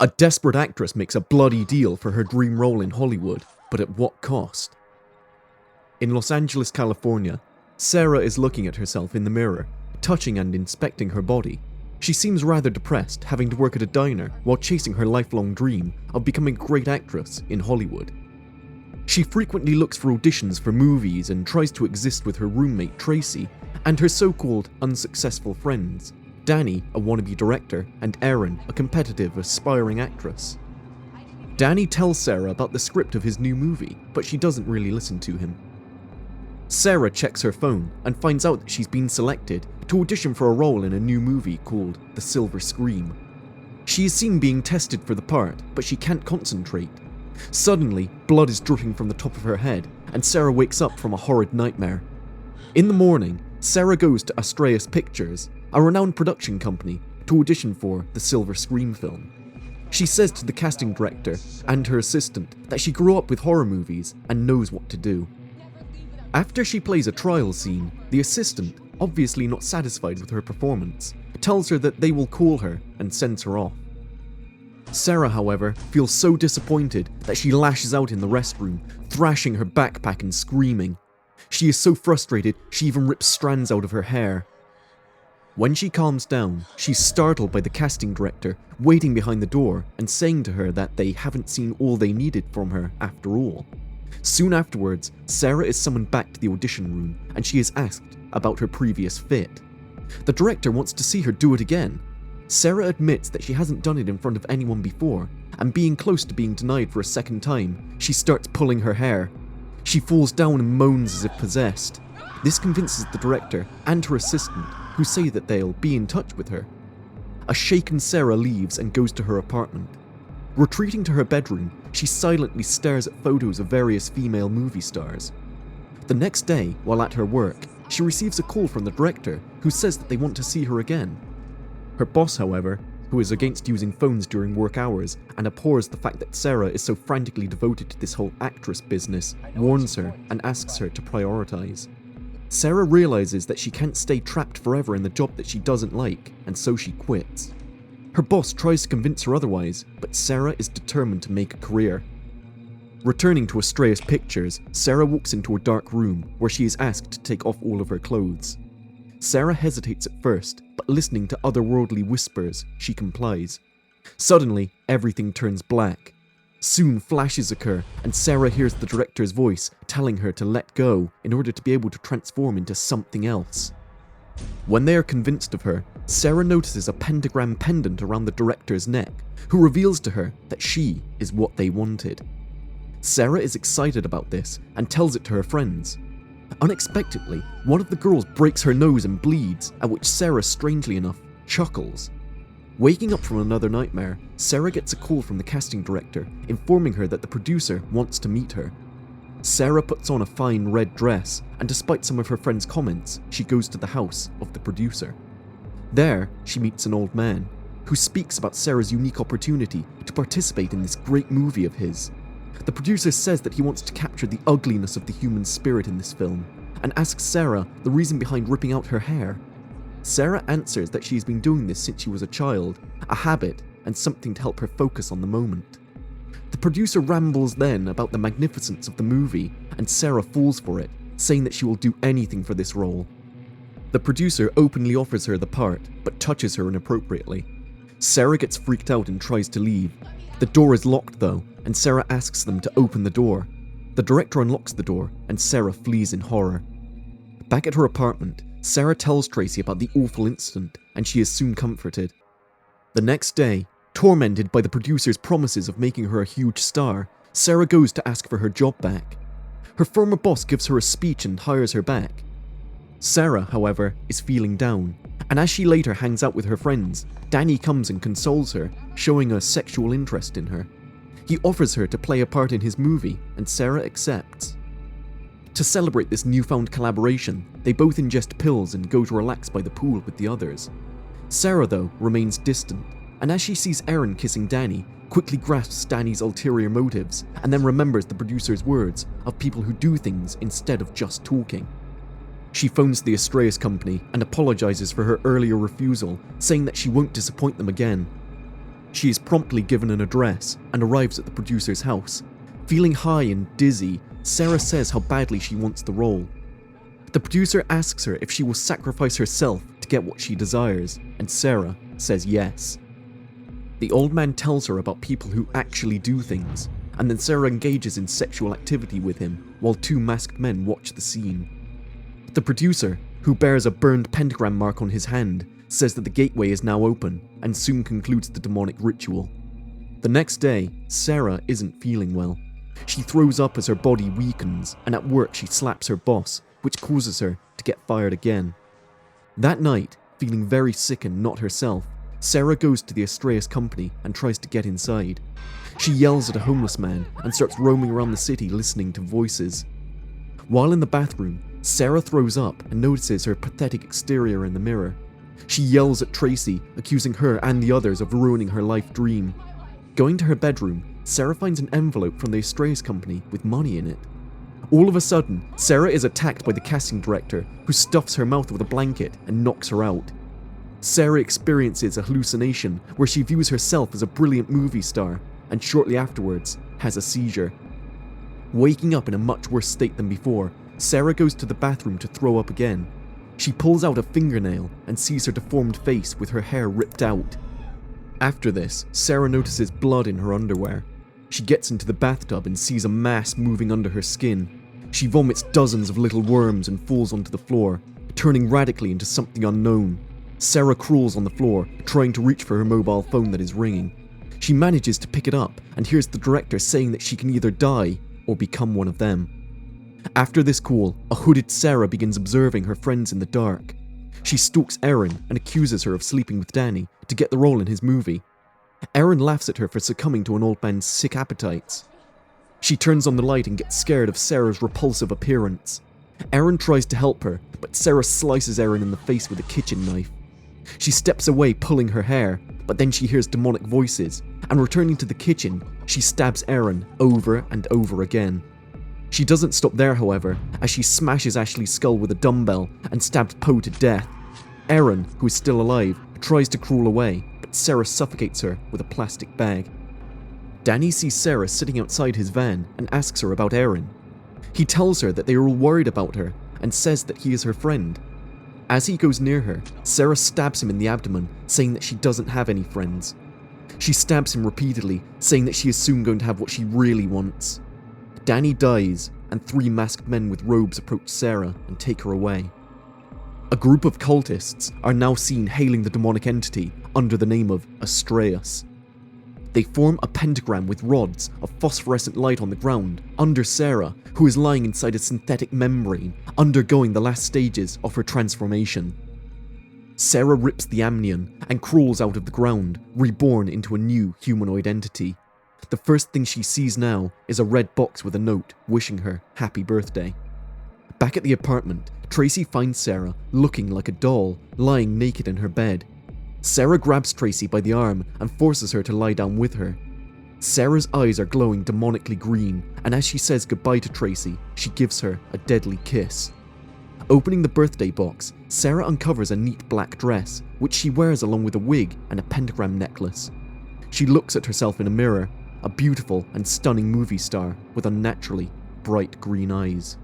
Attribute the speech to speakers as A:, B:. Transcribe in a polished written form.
A: A desperate actress makes a bloody deal for her dream role in Hollywood, but at what cost? In Los Angeles, California, Sarah is looking at herself in the mirror, touching and inspecting her body. She seems rather depressed, having to work at a diner while chasing her lifelong dream of becoming a great actress in Hollywood. She frequently looks for auditions for movies and tries to exist with her roommate Tracy and her so-called unsuccessful friends, Danny, a wannabe director, and Erin, a competitive, aspiring actress. Danny tells Sarah about the script of his new movie, but she doesn't really listen to him. Sarah checks her phone and finds out that she's been selected to audition for a role in a new movie called The Silver Scream. She is seen being tested for the part, but she can't concentrate. Suddenly, blood is dripping from the top of her head, and Sarah wakes up from a horrid nightmare. In the morning, Sarah goes to Starry Eyes Pictures, a renowned production company, to audition for the Silver Scream film. She says to the casting director and her assistant that she grew up with horror movies and knows what to do. After she plays a trial scene, the assistant, obviously not satisfied with her performance, tells her that they will call her and sends her off. Sarah, however, feels so disappointed that she lashes out in the restroom, thrashing her backpack and screaming. She is so frustrated, she even rips strands out of her hair. When she calms down, she's startled by the casting director waiting behind the door and saying to her that they haven't seen all they needed from her after all. Soon afterwards, Sarah is summoned back to the audition room and she is asked about her previous fit. The director wants to see her do it again. Sarah admits that she hasn't done it in front of anyone before, and being close to being denied for a second time, she starts pulling her hair. She falls down and moans as if possessed. This convinces the director and her assistant, who say that they'll be in touch with her. A shaken Sarah leaves and goes to her apartment. Retreating to her bedroom, she silently stares at photos of various female movie stars. The next day, while at her work, she receives a call from the director, who says that they want to see her again. Her boss, however, who is against using phones during work hours and abhors the fact that Sarah is so frantically devoted to this whole actress business, warns her and asks her to prioritize. Sarah realizes that she can't stay trapped forever in the job that she doesn't like, and so she quits. Her boss tries to convince her otherwise, but Sarah is determined to make a career. Returning to Starry Eyes Pictures, Sarah walks into a dark room where she is asked to take off all of her clothes. Sarah hesitates at first, but listening to otherworldly whispers, she complies. Suddenly, everything turns black. Soon flashes occur, and Sarah hears the director's voice telling her to let go in order to be able to transform into something else. When they are convinced of her, Sarah notices a pentagram pendant around the director's neck, who reveals to her that she is what they wanted. Sarah is excited about this and tells it to her friends. Unexpectedly, one of the girls breaks her nose and bleeds, at which Sarah, strangely enough, chuckles. Waking up from another nightmare, Sarah gets a call from the casting director, informing her that the producer wants to meet her. Sarah puts on a fine red dress, and despite some of her friends' comments, she goes to the house of the producer. There, she meets an old man, who speaks about Sarah's unique opportunity to participate in this great movie of his. The producer says that he wants to capture the ugliness of the human spirit in this film, and asks Sarah the reason behind ripping out her hair. Sarah answers that she's been doing this since she was a child, a habit and something to help her focus on the moment. The producer rambles then about the magnificence of the movie, and Sarah falls for it, saying that she will do anything for this role. The producer openly offers her the part, but touches her inappropriately. Sarah gets freaked out and tries to leave. The door is locked though, and Sarah asks them to open the door. The director unlocks the door, and Sarah flees in horror. Back at her apartment, Sarah tells Tracy about the awful incident, and she is soon comforted. The next day, tormented by the producer's promises of making her a huge star, Sarah goes to ask for her job back. Her former boss gives her a speech and hires her back. Sarah, however, is feeling down, and as she later hangs out with her friends, Danny comes and consoles her, showing a sexual interest in her. He offers her to play a part in his movie, and Sarah accepts. To celebrate this newfound collaboration, they both ingest pills and go to relax by the pool with the others. Sarah, though, remains distant, and as she sees Erin kissing Danny, quickly grasps Danny's ulterior motives, and then remembers the producer's words of people who do things instead of just talking. She phones the Starry Eyes company and apologizes for her earlier refusal, saying that she won't disappoint them again. She is promptly given an address and arrives at the producer's house. Feeling high and dizzy, Sarah says how badly she wants the role. The producer asks her if she will sacrifice herself to get what she desires, and Sarah says yes. The old man tells her about people who actually do things, and then Sarah engages in sexual activity with him while two masked men watch the scene. The producer, who bears a burned pentagram mark on his hand, says that the gateway is now open and soon concludes the demonic ritual. The next day, Sarah isn't feeling well. She throws up as her body weakens, and at work she slaps her boss, which causes her to get fired again. That night, feeling very sick and not herself, Sarah goes to the Astreus company and tries to get inside. She yells at a homeless man and starts roaming around the city listening to voices. While in the bathroom, Sarah throws up and notices her pathetic exterior in the mirror. She yells at Tracy, accusing her and the others of ruining her life dream. Going to her bedroom, Sarah finds an envelope from the Astreus company with money in it. All of a sudden, Sarah is attacked by the casting director, who stuffs her mouth with a blanket and knocks her out. Sarah experiences a hallucination where she views herself as a brilliant movie star, and shortly afterwards has a seizure. Waking up in a much worse state than before, Sarah goes to the bathroom to throw up again. She pulls out a fingernail and sees her deformed face with her hair ripped out. After this, Sarah notices blood in her underwear. She gets into the bathtub and sees a mass moving under her skin. She vomits dozens of little worms and falls onto the floor, turning radically into something unknown. Sarah crawls on the floor, trying to reach for her mobile phone that is ringing. She manages to pick it up and hears the director saying that she can either die or become one of them. After this call, a hooded Sarah begins observing her friends in the dark. She stalks Erin and accuses her of sleeping with Danny to get the role in his movie. Erin laughs at her for succumbing to an old man's sick appetites. She turns on the light and gets scared of Sarah's repulsive appearance. Erin tries to help her, but Sarah slices Erin in the face with a kitchen knife. She steps away, pulling her hair, but then she hears demonic voices, and returning to the kitchen, she stabs Erin over and over again. She doesn't stop there, however, as she smashes Ashley's skull with a dumbbell and stabs Poe to death. Erin, who is still alive, tries to crawl away, but Sarah suffocates her with a plastic bag. Danny sees Sarah sitting outside his van and asks her about Erin. He tells her that they are all worried about her and says that he is her friend. As he goes near her, Sarah stabs him in the abdomen, saying that she doesn't have any friends. She stabs him repeatedly, saying that she is soon going to have what she really wants. Danny dies, and 3 masked men with robes approach Sarah and take her away. A group of cultists are now seen hailing the demonic entity under the name of Astreus. They form a pentagram with rods of phosphorescent light on the ground under Sarah, who is lying inside a synthetic membrane, undergoing the last stages of her transformation. Sarah rips the amnion and crawls out of the ground, reborn into a new humanoid entity. The first thing she sees now is a red box with a note wishing her happy birthday. Back at the apartment, Tracy finds Sarah looking like a doll, lying naked in her bed. Sarah grabs Tracy by the arm and forces her to lie down with her. Sarah's eyes are glowing demonically green, and as she says goodbye to Tracy, she gives her a deadly kiss. Opening the birthday box, Sarah uncovers a neat black dress, which she wears along with a wig and a pentagram necklace. She looks at herself in a mirror, a beautiful and stunning movie star with unnaturally bright green eyes.